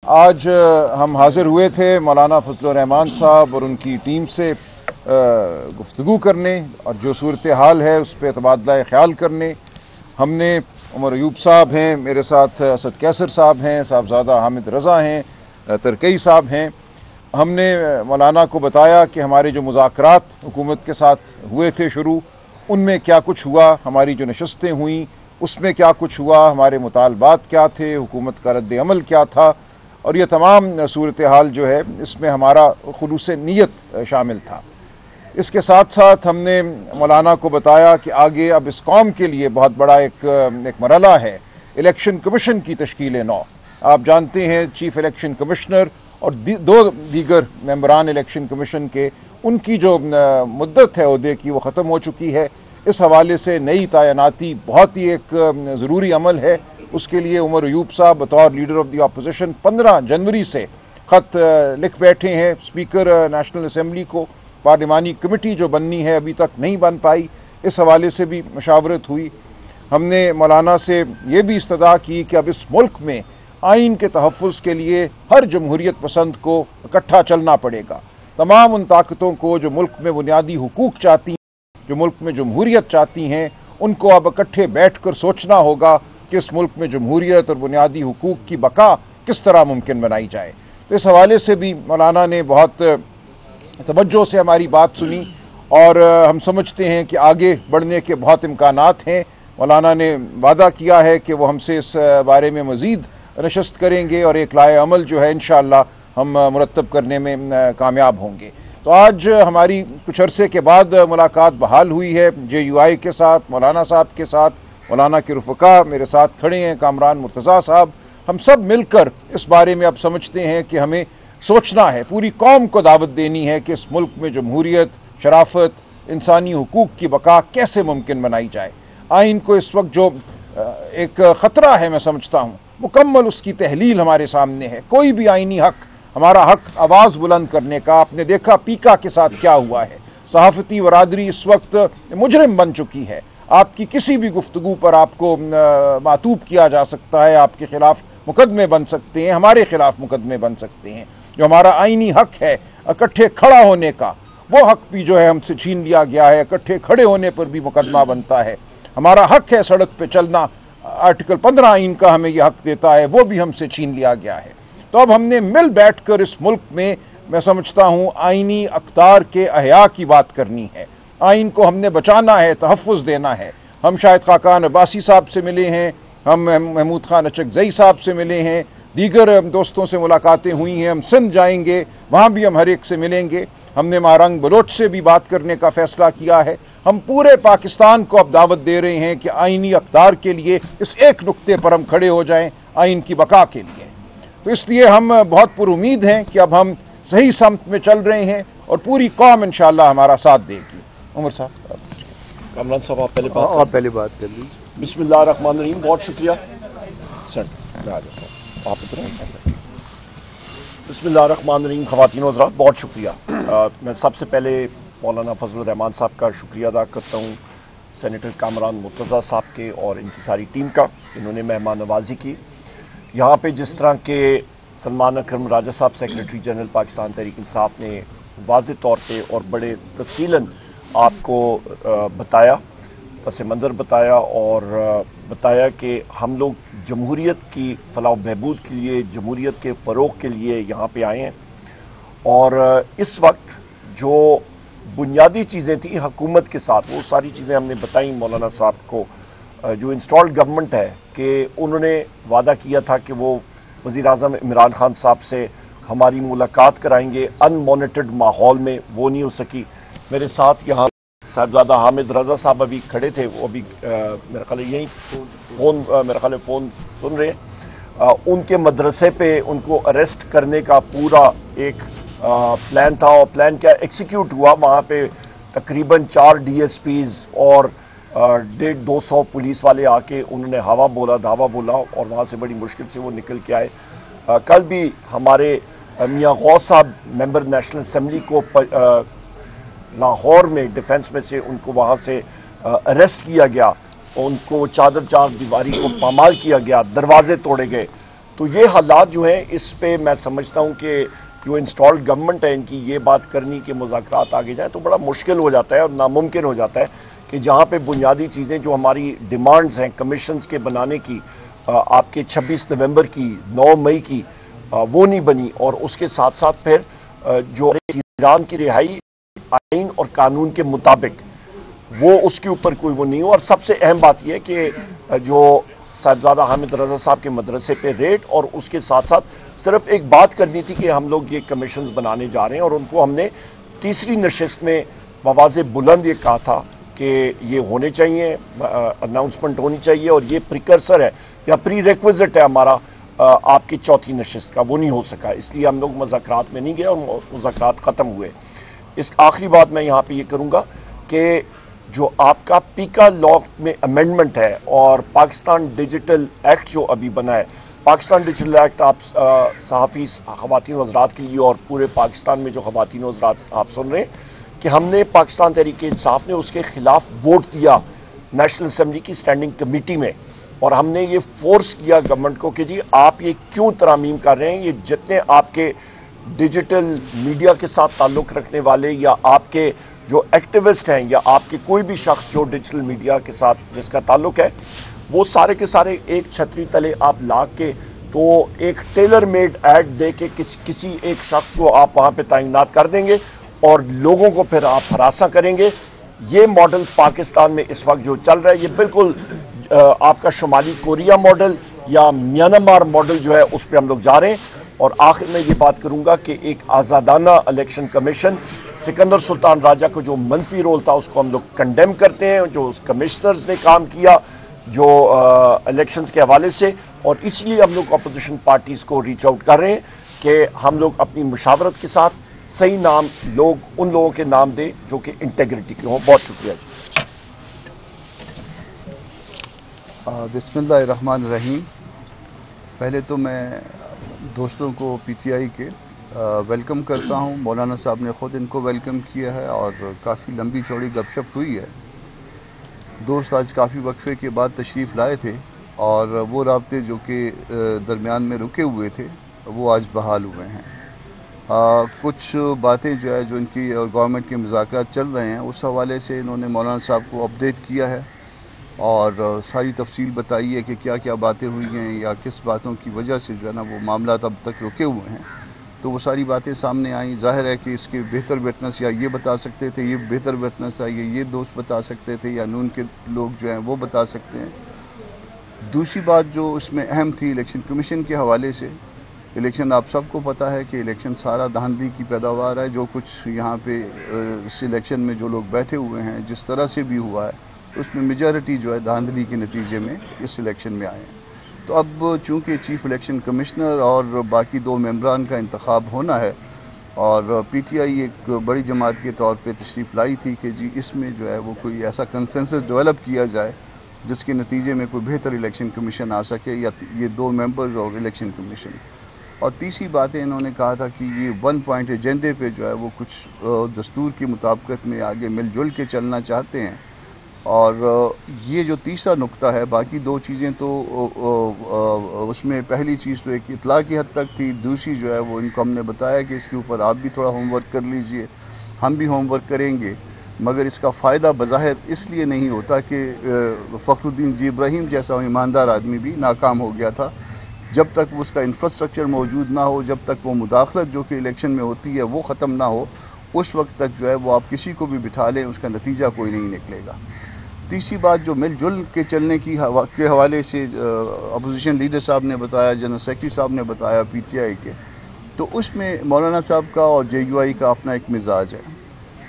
आज हम हाज़िर हुए थे मौलाना फजलुर रहमान साहब और उनकी टीम से गुफ्तगू करने और जो सूरत हाल है उस पर तबादला ख्याल करने। हमने उमर अयूब साहब हैं, मेरे साथ असद कैसर साहब हैं, साहबजादा हामिद रज़ा हैं, तरकई साहब हैं। हमने मौलाना को बताया कि हमारे जो मुज़ाकरात हुकूमत के साथ हुए थे शुरू, उनमें क्या कुछ हुआ, हमारी जो नशस्तें हुई उसमें क्या कुछ हुआ, हमारे मुतालबात क्या थे, हुकूमत का रद्द अमल क्या था, और ये तमाम सूरत हाल जो है इसमें हमारा खुलूस नीयत शामिल था। इसके साथ साथ हमने मौलाना को बताया कि आगे अब इस कौम के लिए बहुत बड़ा एक मरहला है इलेक्शन कमीशन की तश्कील नौ। आप जानते हैं चीफ इलेक्शन कमिश्नर और दो दीगर मेंबरान इलेक्शन कमीशन के उनकी जो मुद्दत है ओहदे की वो ख़त्म हो चुकी है। इस हवाले से नई तैनाती बहुत ही एक ज़रूरी अमल है। उसके लिए उमर अयूब साहब बतौर लीडर ऑफ द अपोजिशन 15 जनवरी से ख़त लिख बैठे हैं स्पीकर नेशनल असम्बली को। पार्लिमानी कमेटी जो बननी है अभी तक नहीं बन पाई, इस हवाले से भी मशावरत हुई। हमने मौलाना से ये भी इस्तदा की कि अब इस मुल्क में आइन के तहफ़्फ़ुज़ के लिए हर जमहूरियत पसंद को इकट्ठा चलना पड़ेगा। तमाम उन ताकतों को जो मुल्क में बुनियादी हुकूक चाहती हैं, जो मुल्क में जमहूरियत चाहती हैं, उनको अब इकट्ठे बैठ कर सोचना होगा कि इस मुल्क में जमहूरियत और बुनियादी हुकूक की बका किस तरह मुमकिन बनाई जाए। तो इस हवाले से भी मौलाना ने बहुत तवज्जो से हमारी बात सुनी और हम समझते हैं कि आगे बढ़ने के बहुत इम्कानात हैं। मौलाना ने वादा किया है कि वो हमसे इस बारे में मज़ीद नशस्त करेंगे और एक लाए अमल जो है इंशाअल्लाह हम मुरतब करने में कामयाब होंगे। तो आज हमारी कुछ अरसे के बाद मुलाकात बहाल हुई है JUI के साथ, मौलाना साहब के साथ, मौलाना के रुफ़का मेरे साथ खड़े हैं, कामरान मुर्तज़ा साहब। हम सब मिलकर इस बारे में अब समझते हैं कि हमें सोचना है, पूरी कौम को दावत देनी है कि इस मुल्क में जमहूरियत, शराफत, इंसानी हुकूक की बका कैसे मुमकिन बनाई जाए। आइन को इस वक्त जो एक ख़तरा है मैं समझता हूँ, मुकम्मल उसकी तहलील हमारे सामने है। कोई भी आइनी हक, हमारा हक आवाज़ बुलंद करने का, आपने देखा पीका के साथ क्या हुआ है। सहाफ़ती बरादरी इस वक्त मुजरिम बन चुकी है। आपकी किसी भी गुफ्तगू पर आपको मातूब किया जा सकता है, आपके ख़िलाफ़ मुकदमे बन सकते हैं, हमारे ख़िलाफ़ मुकदमे बन सकते हैं। जो हमारा आइनी हक है इकट्ठे खड़ा होने का, वो हक भी जो है हमसे छीन लिया गया है। इकट्ठे खड़े होने पर भी मुकदमा बनता है। हमारा हक है सड़क पे चलना, आर्टिकल 15 आइन का हमें यह हक देता है, वो भी हमसे छीन लिया गया है। तो अब हमने मिल बैठ कर इस मुल्क में मैं समझता हूँ आइनी अख्तार के अहया की बात करनी है। आइन को हमने बचाना है, तहफ़्फ़ुज़ देना है। हम शाहिद खाकान अब्बासी साहब से मिले हैं, हम महमूद खान अचकज़ई साहब से मिले हैं, दीगर दोस्तों से मुलाकातें हुई हैं। हम सिंध जाएंगे, वहाँ भी हम हर एक से मिलेंगे। हमने महारंग बलोच से भी बात करने का फ़ैसला किया है। हम पूरे पाकिस्तान को अब दावत दे रहे हैं कि आइनी अख्तार के लिए इस एक नुक्ते पर हम खड़े हो जाएं, आइन की बका के लिए। तो इसलिए हम बहुत पुरुमीद हैं कि अब हम सही समत में चल रहे हैं और पूरी कौम इंशाअल्लाह हमारा साथ देगी। उमर साहब, कामरान साहब आप पहले बात कर लीजिए। बिस्मिल्लाहिर्रहमानिर्रहीम। बहुत शुक्रिया सर, आप बिस्मिल्लाहिर्रहमानिर्रहीम। ख़वातीन व हज़रात, बहुत शुक्रिया। मैं सबसे पहले मौलाना फजलुर रहमान साहब का शुक्रिया अदा करता हूँ, सेनेटर कामरान मुर्तज़ा साहब के और इनकी सारी टीम का। इन्होंने मेहमान नवाजी की। यहाँ पे जिस तरह के सलमान अकरम राजा साहब सेक्रेटरी जनरल पाकिस्तान तहरीक इंसाफ ने वाज़ेह तौर पे और बड़े तफसीलन आपको बताया, पस मंज़र बताया और बताया कि हम लोग जमहूरियत की फलाह बहबूद के लिए, जमहूरियत के फ़रोग़ के लिए यहाँ पे आए हैं। और इस वक्त जो बुनियादी चीज़ें थी हुकूमत के साथ, वो सारी चीज़ें हमने बताई मौलाना साहब को। जो इंस्टॉल्ड गवर्नमेंट है कि उन्होंने वादा किया था कि वो वज़ीर-ए-आज़म इमरान खान साहब से हमारी मुलाकात कराएंगे अनमॉनिटर्ड माहौल में, वो नहीं हो सकी। मेरे साथ यहाँ साहबजादा हामिद रज़ा साहब अभी खड़े थे, वो अभी मेरा ख्याल यहीं फ़ोन सुन रहे हैं। उनके मदरसे पे उनको अरेस्ट करने का पूरा एक प्लान था और प्लान क्या एग्जीक्यूट हुआ। वहाँ पे तकरीबन 4 DSPs और 150-200 पुलिस वाले आके उन्होंने हवा बोला, धावा बोला और वहाँ से बड़ी मुश्किल से वो निकल के आए। कल भी हमारे मियाँ गौस साहब मेंबर नेशनल असम्बली को लाहौर में डिफेंस में से उनको वहाँ से अरेस्ट किया गया, उनको चादर चार दीवारी को पामाल किया गया, दरवाजे तोड़े गए। तो ये हालात जो हैं, इस पे मैं समझता हूँ कि जो इंस्टॉल्ड गवर्नमेंट है इनकी ये बात करनी कि मुज़ाकरात आगे जाए तो बड़ा मुश्किल हो जाता है और नामुमकिन हो जाता है कि जहाँ पे बुनियादी चीज़ें जो हमारी डिमांड्स हैं कमीशंस के बनाने की, आपके 26 नवंबर की, 9 मई की, वो नहीं बनी, और उसके साथ साथ फिर जो ईरान की रिहाई आइन और कानून के मुताबिक वो उसके ऊपर कोई वो नहीं हो। और सबसे अहम बात यह है कि जो साहिबजादा हामिद रज़ा साहब के मदरसे पे रेट, और उसके साथ साथ सिर्फ एक बात करनी थी कि हम लोग ये कमीशंस बनाने जा रहे हैं, और उनको हमने तीसरी नशिस्त में बवाज़े बुलंद ये कहा था कि ये होने चाहिए, अनाउंसमेंट होनी चाहिए, और ये प्रिकर्सर है या प्री रिक्विजिट है हमारा आपकी चौथी नशिस्त का, वो नहीं हो सका, इसलिए हम लोग मुज़ाकरात में नहीं गए और मुज़ाकरात ख़त्म हुए। इस आखिरी बात मैं यहाँ पे ये करूँगा कि जो आपका पीका लॉ में अमेंडमेंट है और पाकिस्तान डिजिटल एक्ट जो अभी बना है, पाकिस्तान डिजिटल एक्ट आप सहाफ़ी ख़वातीन हज़रात के लिए और पूरे पाकिस्तान में जो ख़वातीन हज़रात आप सुन रहे हैं कि हमने पाकिस्तान तहरीक इंसाफ ने उसके ख़िलाफ़ वोट दिया नेशनल असम्बली की स्टैंडिंग कमेटी में, और हमने ये फोर्स किया गवर्नमेंट को कि जी आप ये क्यों तरामीम कर रहे हैं, ये जितने आपके डिजिटल मीडिया के साथ ताल्लुक़ रखने वाले या आपके जो एक्टिविस्ट हैं या आपके कोई भी शख्स जो डिजिटल मीडिया के साथ जिसका ताल्लुक़ है, वो सारे के सारे एक छतरी तले आप ला के तो एक टेलर मेड ऐड दे के किसी एक शख्स को आप वहाँ पे तैनात कर देंगे और लोगों को फिर आप हरासा करेंगे। ये मॉडल पाकिस्तान में इस वक्त जो चल रहा है, ये बिल्कुल आपका शुमाली कोरिया मॉडल या म्यांमार मॉडल जो है उस पर हम लोग जा रहे हैं। और आखिर में ये बात करूंगा कि एक आज़ादाना इलेक्शन कमीशन, सिकंदर सुल्तान राजा को जो मनफी रोल था उसको हम लोग कंडेम करते हैं, जो कमिश्नर्स ने काम किया जो इलेक्शंस के हवाले से, और इसलिए हम लोग अपोजिशन पार्टीज़ को रीच आउट कर रहे हैं कि हम लोग अपनी मुशावरत के साथ सही नाम लोग उन लोगों के नाम दें जो कि इंटेग्रिटी के हों। बहुत शुक्रिया जी। बिस्मिल्लाहिर्रहमानिर्रहीम। पहले तो मैं दोस्तों को पीटीआई के वेलकम करता हूं। मौलाना साहब ने ख़ुद इनको वेलकम किया है और काफ़ी लंबी चौड़ी गपशप हुई है। दोस्त आज काफ़ी वक्फे के बाद तशरीफ़ लाए थे और वो राब्ते जो कि दरमियान में रुके हुए थे वो आज बहाल हुए हैं। कुछ बातें जो है जो इनकी और गवर्नमेंट के मुज़ाकरात चल रहे हैं उस हवाले से इन्होंने मौलाना साहब को अपडेट किया है और सारी तफसील बताई है कि क्या क्या बातें हुई हैं या किस बातों की वजह से जो है ना वो मामला अब तक रुके हुए हैं। तो वो सारी बातें सामने आई। ज़ाहिर है कि इसके बेहतर विटनेस या ये बता सकते थे, ये बेहतर विटनेस है, ये दोस्त बता सकते थे, या नून के लोग जो हैं वो बता सकते हैं। दूसरी बात जो उसमें अहम थी इलेक्शन कमीशन के हवाले से, इलेक्शन आप सबको पता है कि इलेक्शन सारा धांधली की पैदावार है। जो कुछ यहाँ पे इस इलेक्शन में जो लोग बैठे हुए हैं जिस तरह से भी हुआ है उसमें मेजॉरिटी जो है धांधली के नतीजे में इस इलेक्शन में आए हैं। तो अब चूँकि चीफ इलेक्शन कमिश्नर और बाकी 2 मेंबरान का इंतखाब होना है और पीटीआई एक बड़ी जमात के तौर पे तशरीफ़ लाई थी कि जी इसमें जो है वो कोई ऐसा कंसेंसस डेवलप किया जाए जिसके नतीजे में कोई बेहतर इलेक्शन कमीशन आ सके, या ये 2 मेंबर्स और इलेक्शन कमीशन। और तीसरी बातें इन्होंने कहा था कि ये 1 पॉइंट एजेंडे पे जो है वो कुछ दस्तूर की मुताबिकत में आगे मिलजुल के चलना चाहते हैं। और ये जो तीसरा नुक्ता है, बाकी 2 चीज़ें तो उसमें पहली चीज़ तो एक इतला की हद तक थी, दूसरी जो है वो इनको हमने बताया कि इसके ऊपर आप भी थोड़ा होमवर्क कर लीजिए, हम भी होमवर्क करेंगे। मगर इसका फ़ायदा बज़ाहिर इसलिए नहीं होता कि फ़खरुद्दीन जी इब्राहीम जैसा ईमानदार आदमी भी नाकाम हो गया था। जब तक उसका इंफ्रास्ट्रक्चर मौजूद ना हो, जब तक वो मुदाखलत जो कि इलेक्शन में होती है वो ख़त्म ना हो, उस वक्त तक जो है वो आप किसी को भी बिठा लें उसका नतीजा कोई नहीं निकलेगा। तीसरी बात जो मिलजुल के चलने के हवाले से अपोजिशन लीडर साहब ने बताया, जनरल सेक्रेटरी साहब ने बताया पीटीआई के, तो उसमें मौलाना साहब का और जेयूआई का अपना एक मिजाज है।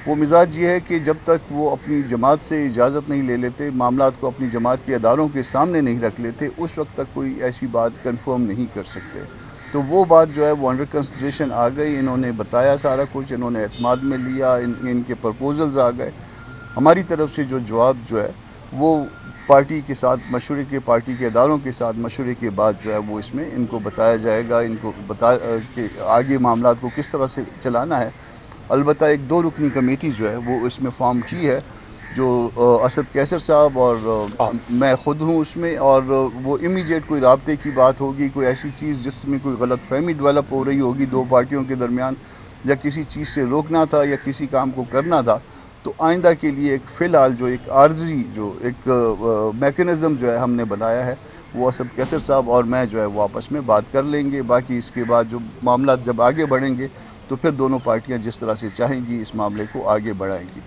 वो मिजाज ये है कि जब तक वो अपनी जमात से इजाज़त नहीं ले लेते, मामलात को अपनी जमात के अदारों के सामने नहीं रख लेते, उस वक्त तक कोई ऐसी बात कंफर्म नहीं कर सकते। तो वो बात जो है वो अंडर कंसिडरेशन आ गई, इन्होंने बताया सारा कुछ, इन्होंने एतमाद में लिया, इनके प्रपोजल्स आ गए। हमारी तरफ से जो जवाब जो है वो पार्टी के साथ मशवरे के, पार्टी के अदारों के साथ मशवरे के बाद जो है वो इसमें इनको बताया जाएगा, इनको बता कि आगे मामलात को किस तरह से चलाना है। अलबत्ता एक 2 रुकनी कमेटी जो है वो इसमें फॉर्म की है जो असद कैसर साहब और मैं ख़ुद हूँ उसमें, और वो इमीडिएट कोई राब्ते की बात होगी, कोई ऐसी चीज़ जिसमें कोई गलत फहमी डेवलप हो रही होगी दो पार्टियों के दरमियान, या किसी चीज़ से रोकना था या किसी काम को करना था, तो आइंदा के लिए एक फ़िलहाल जो एक आर्जी जो एक मेकनिज़म जो है हमने बनाया है, वो असद कैसर साहब और मैं जो है वो आपस में बात कर लेंगे। बाकी इसके बाद जो मामला जब आगे बढ़ेंगे तो फिर दोनों पार्टियां जिस तरह से चाहेंगी इस मामले को आगे बढ़ाएंगी।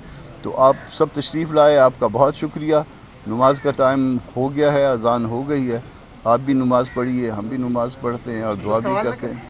तो आप सब तशरीफ़ लाए, आपका बहुत शुक्रिया। नमाज का टाइम हो गया है, अजान हो गई है, आप भी नमाज़ पढ़िए, हम भी नमाज़ पढ़ते हैं और दुआ भी करते हैं।